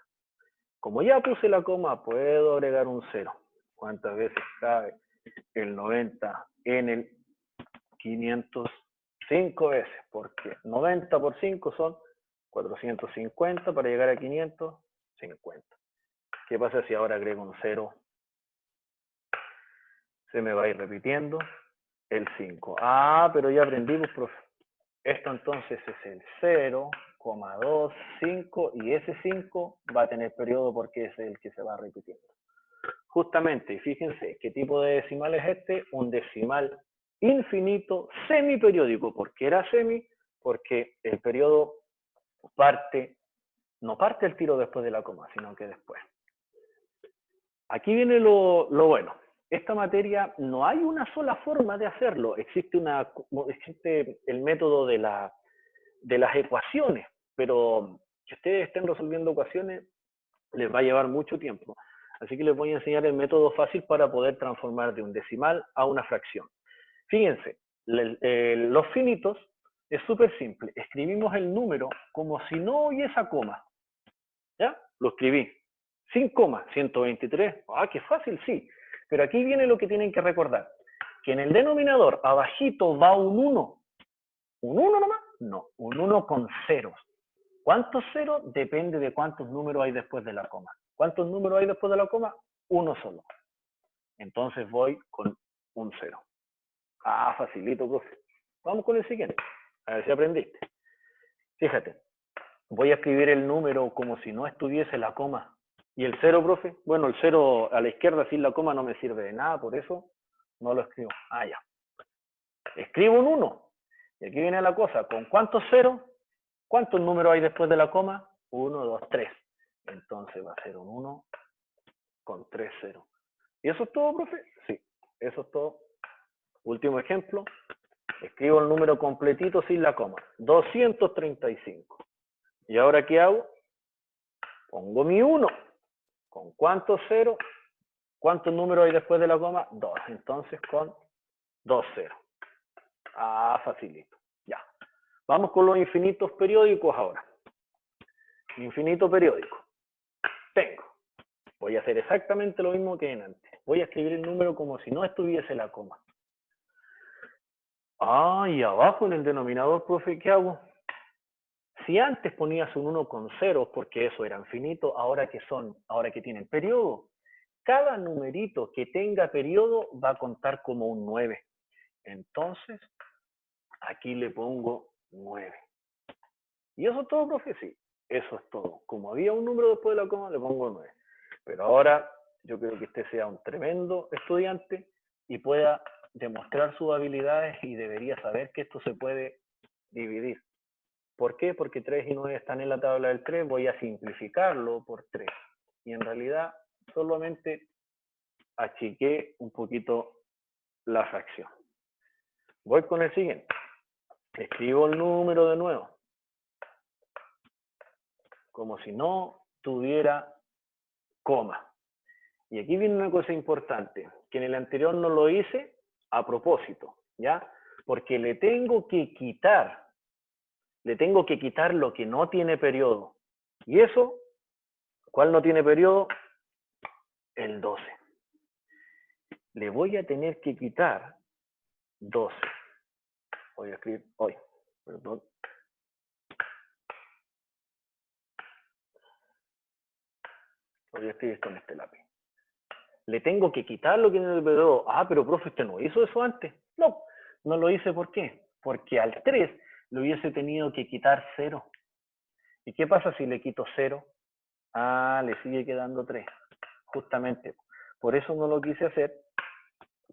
Como ya puse la coma, puedo agregar un 0. ¿Cuántas veces cabe el 90 en el 500? 5 veces, porque 90 por 5 son 450, para llegar a 550. ¿Qué pasa si ahora agrego un 0? Se me va a ir repitiendo. el 5. Ah, pero ya aprendimos, profe. Esto entonces es el 0,25 y ese 5 va a tener periodo porque es el que se va repitiendo. Justamente, y fíjense, ¿qué tipo de decimal es este? Un decimal infinito semiperiódico. ¿Por qué era semi? Porque el periodo no parte el tiro después de la coma, sino que después. Aquí viene lo bueno. Esta materia no hay una sola forma de hacerlo. Existe el método de las ecuaciones, pero que ustedes estén resolviendo ecuaciones les va a llevar mucho tiempo. Así que les voy a enseñar el método fácil para poder transformar de un decimal a una fracción. Fíjense, los finitos es súper simple. Escribimos el número como si no hubiese coma. ¿Ya? Lo escribí. Sin coma, 123. Ah, qué fácil, sí. Pero aquí viene lo que tienen que recordar. Que en el denominador, abajito, va un 1. ¿Un 1 nomás? No, un 1 con ceros. ¿Cuántos ceros? Depende de cuántos números hay después de la coma. ¿Cuántos números hay después de la coma? Uno solo. Entonces voy con un 0. Ah, facilito, profe. Vamos con el siguiente. A ver si aprendiste. Fíjate, voy a escribir el número como si no estuviese la coma. ¿Y el 0, profe? Bueno, el 0 a la izquierda sin la coma no me sirve de nada, por eso no lo escribo. Ah, ya. Escribo un 1. Y aquí viene la cosa. ¿Con cuántos ceros? ¿Cuántos números hay después de la coma? 1, 2, 3. Entonces va a ser un 1 con 3 ceros. ¿Y eso es todo, profe? Sí, eso es todo. Último ejemplo. Escribo el número completito sin la coma. 235. ¿Y ahora qué hago? Pongo mi 1. ¿Con cuántos ceros? ¿Cuántos números hay después de la coma? 2. Entonces con 2 ceros. Ah, facilito. Ya. Vamos con los infinitos periódicos ahora. Infinito periódico. Tengo. Voy a hacer exactamente lo mismo que en antes. Voy a escribir el número como si no estuviese la coma. Ah, y abajo en el denominador, profe, ¿qué hago? Si antes ponías un 1 con ceros, porque eso era infinito, ahora que tienen periodo. Cada numerito que tenga periodo va a contar como un 9. Entonces, aquí le pongo 9. ¿Y eso es todo, profe? Sí, eso es todo. Como había un número después de la coma, le pongo 9. Pero ahora yo creo que usted sea un tremendo estudiante y pueda demostrar sus habilidades y debería saber que esto se puede dividir. ¿Por qué? Porque 3 y 9 están en la tabla del 3, voy a simplificarlo por 3. Y en realidad solamente achiqué un poquito la fracción. Voy con el siguiente. Escribo el número de nuevo. Como si no tuviera coma. Y aquí viene una cosa importante, que en el anterior no lo hice a propósito, ¿ya? Porque le tengo que quitar lo que no tiene periodo. Y eso, ¿cuál no tiene periodo? El 12. Le voy a tener que quitar 12. Voy a escribir hoy, perdón. Voy a escribir con este lápiz. Le tengo que quitar lo que no tiene periodo. Ah, pero profe, ¿usted no hizo eso antes? No, no lo hice, ¿por qué? Porque al 3 le hubiese tenido que quitar 0. ¿Y qué pasa si le quito 0? Ah, le sigue quedando 3. Justamente. Por eso no lo quise hacer,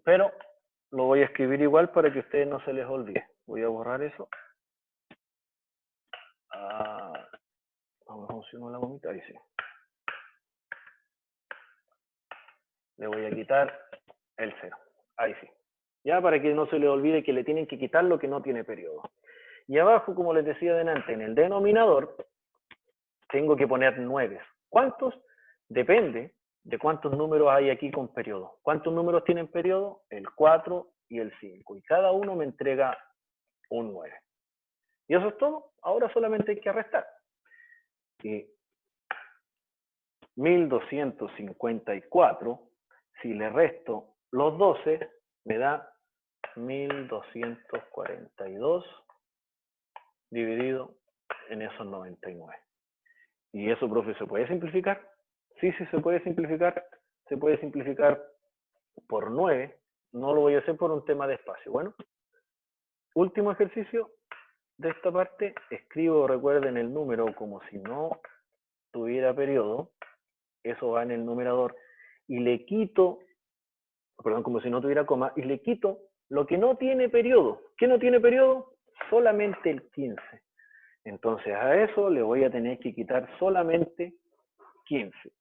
pero lo voy a escribir igual para que a ustedes no se les olvide. Voy a borrar eso. Ah, ¿cómo funciona la gomita? Ahí sí. Le voy a quitar el 0. Ahí sí. Ya para que no se les olvide que le tienen que quitar lo que no tiene periodo. Y abajo, como les decía delante, en el denominador, tengo que poner 9. ¿Cuántos? Depende de cuántos números hay aquí con periodo. ¿Cuántos números tienen periodo? El 4 y el 5. Y cada uno me entrega un 9. Y eso es todo. Ahora solamente hay que restar. Y 1254, si le resto los 12, me da 1242 dividido en esos 99. ¿Y eso, profe, se puede simplificar? Sí, sí se puede simplificar. Se puede simplificar por 9 no lo voy a hacer por un tema de espacio. Bueno, último ejercicio de esta parte, escribo, recuerden, el número como si no tuviera periodo, eso va en el numerador, y le quito, perdón, como si no tuviera coma, y le quito lo que no tiene periodo. ¿Qué no tiene periodo? Solamente el 15. Entonces a eso le voy a tener que quitar solamente 15.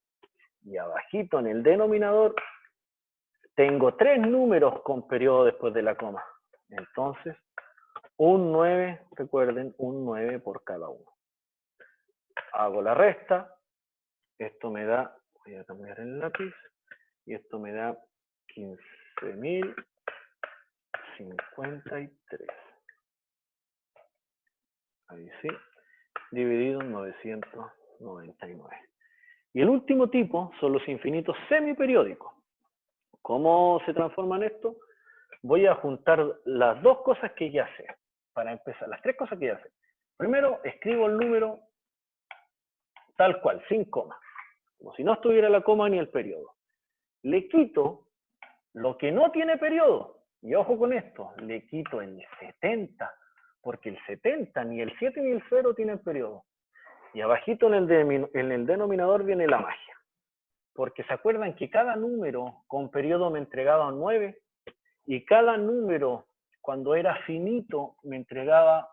Y abajito en el denominador tengo 3 números con periodo después de la coma. Entonces, un 9, recuerden, un 9 por cada uno. Hago la resta, esto me da, voy a cambiar el lápiz, y esto me da 15.053. Ahí sí, dividido en 999. Y el último tipo son los infinitos semiperiódicos. ¿Cómo se transforman esto? Voy a juntar las dos cosas que ya sé. Para empezar, las tres cosas que ya sé. Primero, escribo el número tal cual, sin coma. Como si no estuviera la coma ni el periodo. Le quito lo que no tiene periodo. Y ojo con esto, le quito el 70. Porque el 70, ni el 7 ni el 0 tienen periodo. Y abajito en el denominador viene la magia. Porque se acuerdan que cada número con periodo me entregaba un 9 y cada número cuando era finito me entregaba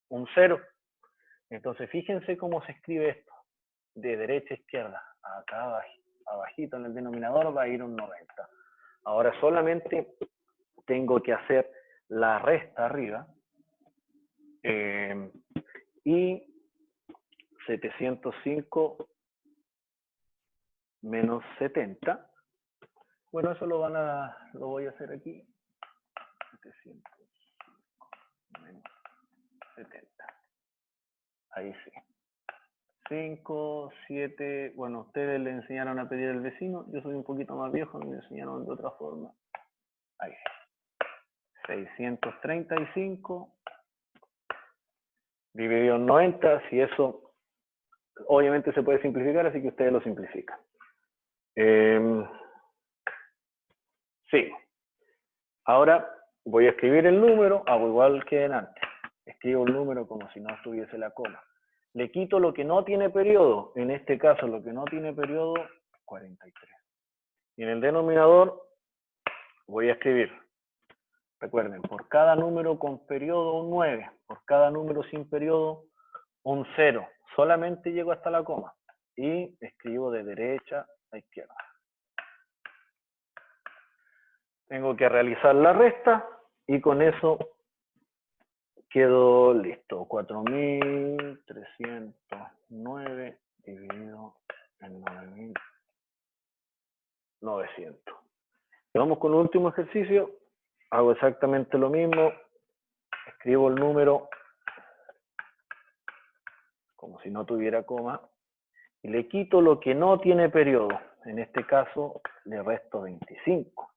un 0. Entonces fíjense cómo se escribe esto, de derecha a izquierda. Acá abajito en el denominador va a ir un 90. Ahora solamente tengo que hacer la resta arriba y 705 menos 70. Bueno, eso lo voy a hacer aquí. 700 menos 70. Ahí sí. 5, 7, bueno, ustedes le enseñaron a pedir al vecino, yo soy un poquito más viejo, me enseñaron de otra forma. Ahí sí. 635 dividido en 90, si eso obviamente se puede simplificar, así que ustedes lo simplifican. Sí. Ahora voy a escribir el número, hago igual que antes. Escribo el número como si no estuviese la coma. Le quito lo que no tiene periodo, en este caso lo que no tiene periodo, 43. Y en el denominador voy a escribir, recuerden, por cada número con periodo un 9, por cada número sin periodo un 0. Solamente llego hasta la coma y escribo de derecha a izquierda. Tengo que realizar la resta y con eso quedo listo. 4.309 dividido en 9.900. Vamos con el último ejercicio. Hago exactamente lo mismo. Escribo el número como si no tuviera coma. Y le quito lo que no tiene periodo. En este caso le resto 25.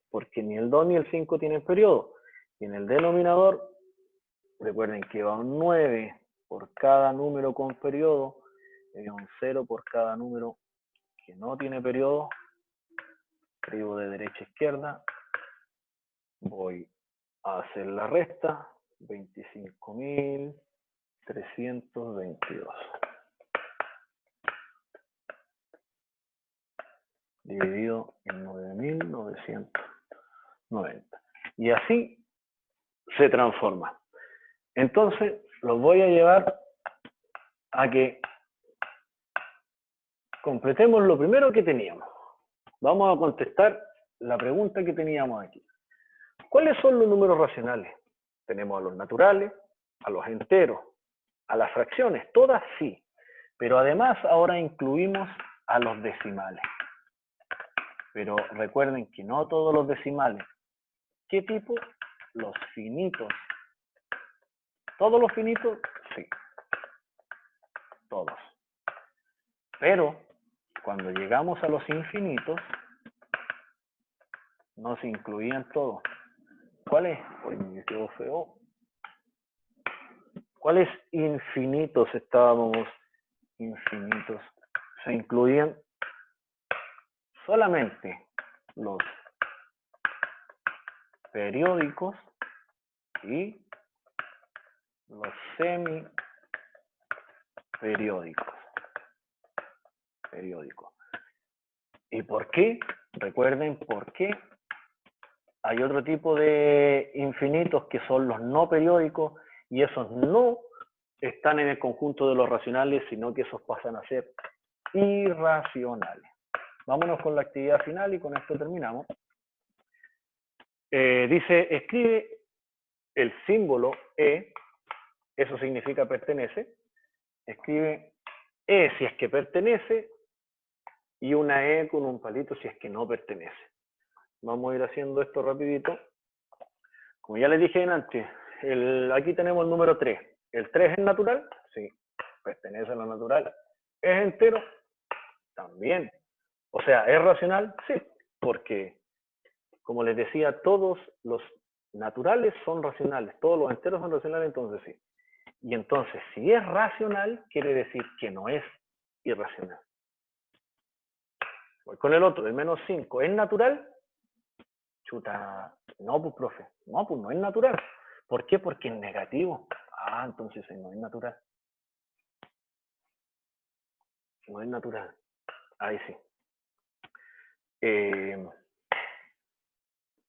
Porque ni el 2 ni el 5 tienen periodo. Y en el denominador, recuerden que va un 9 por cada número con periodo. Y un 0 por cada número que no tiene periodo. Escribo de derecha a izquierda. Voy a hacer la resta. 25.322. Dividido en 9.990. Y así se transforma. Entonces, los voy a llevar a que completemos lo primero que teníamos. Vamos a contestar la pregunta que teníamos aquí. ¿Cuáles son los números racionales? Tenemos a los naturales, a los enteros, a las fracciones, todas sí. Pero además ahora incluimos a los decimales. Pero recuerden que no todos los decimales. ¿Qué tipo? Los finitos. ¿Todos los finitos? Sí. Todos. Pero cuando llegamos a los infinitos, no se incluían todos. ¿Cuáles? Pues me quedó feo. ¿Cuáles infinitos estábamos? Infinitos. Se incluían solamente los periódicos y los semiperiódicos. ¿Y por qué? Recuerden por qué. Hay otro tipo de infinitos que son los no periódicos y esos no están en el conjunto de los racionales, sino que esos pasan a ser irracionales. Vámonos con la actividad final y con esto terminamos. Dice, escribe el símbolo E, eso significa pertenece. Escribe E si es que pertenece y una E con un palito si es que no pertenece. Vamos a ir haciendo esto rapidito. Como ya les dije antes, aquí tenemos el número 3. ¿El 3 es natural? Sí, pertenece a lo natural. ¿Es entero? También. O sea, ¿es racional? Sí, porque, como les decía, todos los naturales son racionales, todos los enteros son racionales, entonces sí. Y entonces, si es racional, quiere decir que no es irracional. Voy con el otro, el menos 5. ¿Es natural? Chuta, no, pues, profe. No, pues no es natural. ¿Por qué? Porque es negativo. Ah, entonces no es natural. No es natural. Ahí sí.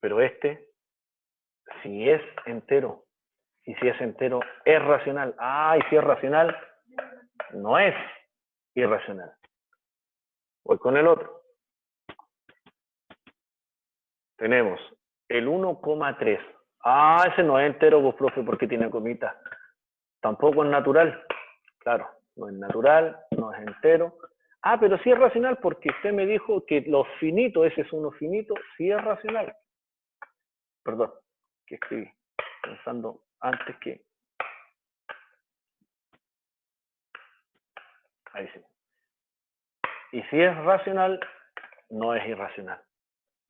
Pero este, si es entero, y si es entero, es racional. Ah, y si es racional, no es irracional. Voy con el otro. Tenemos el 1,3. Ah, ese no es entero, pues, profe, porque tiene comita. Tampoco es natural. Claro, no es natural, no es entero. Ah, pero sí es racional porque usted me dijo que los finitos, ese es uno finito, sí es racional. Perdón, que escribí pensando antes que... Ahí sí. Y si es racional, no es irracional.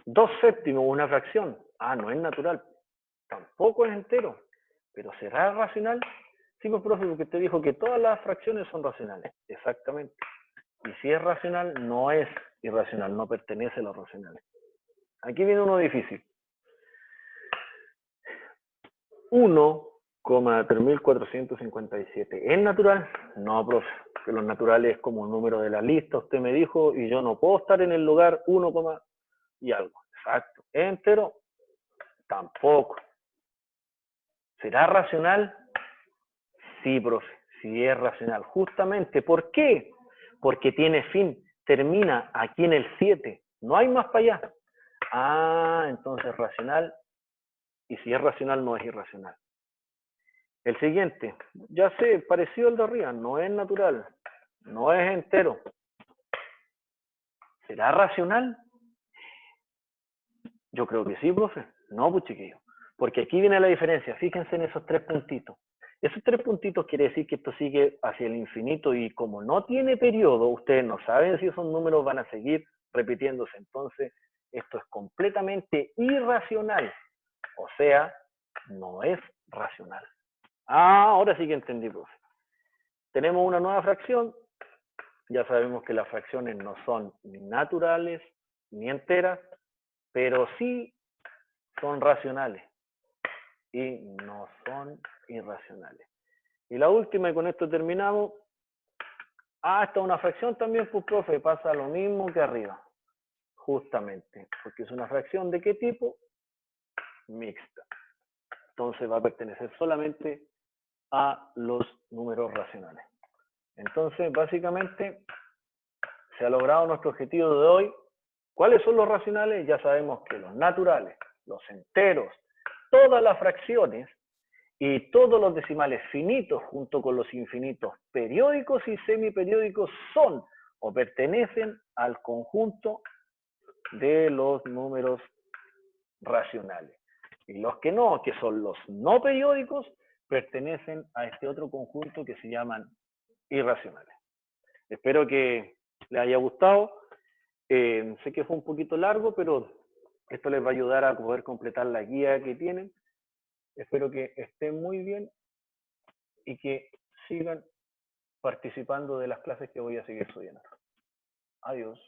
2/7, una fracción. Ah, no es natural. Tampoco es entero. Pero ¿será racional? Sí, pues, profe, porque usted dijo que todas las fracciones son racionales. Exactamente. Y si es racional, no es irracional, no pertenece a los racionales. Aquí viene uno difícil. 1,3457. ¿Es natural? No, profe, que los naturales es como el número de la lista, usted me dijo, y yo no puedo estar en el lugar 1, y algo. Exacto. ¿Es entero? Tampoco. ¿Será racional? Sí, profe, sí es racional. Justamente, ¿por qué? Porque tiene fin, termina aquí en el 7, no hay más para allá. Ah, entonces racional, y si es racional no es irracional. El siguiente, ya sé, parecido al de arriba, no es natural, no es entero. ¿Será racional? Yo creo que sí, profe. No, pues chiquillo. Porque aquí viene la diferencia, fíjense en esos 3 puntitos. Esos 3 puntitos quiere decir que esto sigue hacia el infinito y como no tiene periodo, ustedes no saben si esos números van a seguir repitiéndose. Entonces, esto es completamente irracional. O sea, no es racional. Ah, ahora sí que entendí, profe. Tenemos una nueva fracción. Ya sabemos que las fracciones no son ni naturales ni enteras, pero sí son racionales y no son irracionales. Y la última, y con esto terminamos. Ah, esta es una fracción también, pues, profe, pasa lo mismo que arriba. Justamente, porque es una fracción ¿de qué tipo? Mixta. Entonces va a pertenecer solamente a los números racionales. Entonces, básicamente, se ha logrado nuestro objetivo de hoy. ¿Cuáles son los racionales? Ya sabemos que los naturales, los enteros, todas las fracciones y todos los decimales finitos junto con los infinitos periódicos y semiperiódicos son o pertenecen al conjunto de los números racionales. Y los que no, que son los no periódicos, pertenecen a este otro conjunto que se llaman irracionales. Espero que les haya gustado. Sé que fue un poquito largo, pero esto les va a ayudar a poder completar la guía que tienen. Espero que estén muy bien y que sigan participando de las clases que voy a seguir subiendo. Adiós.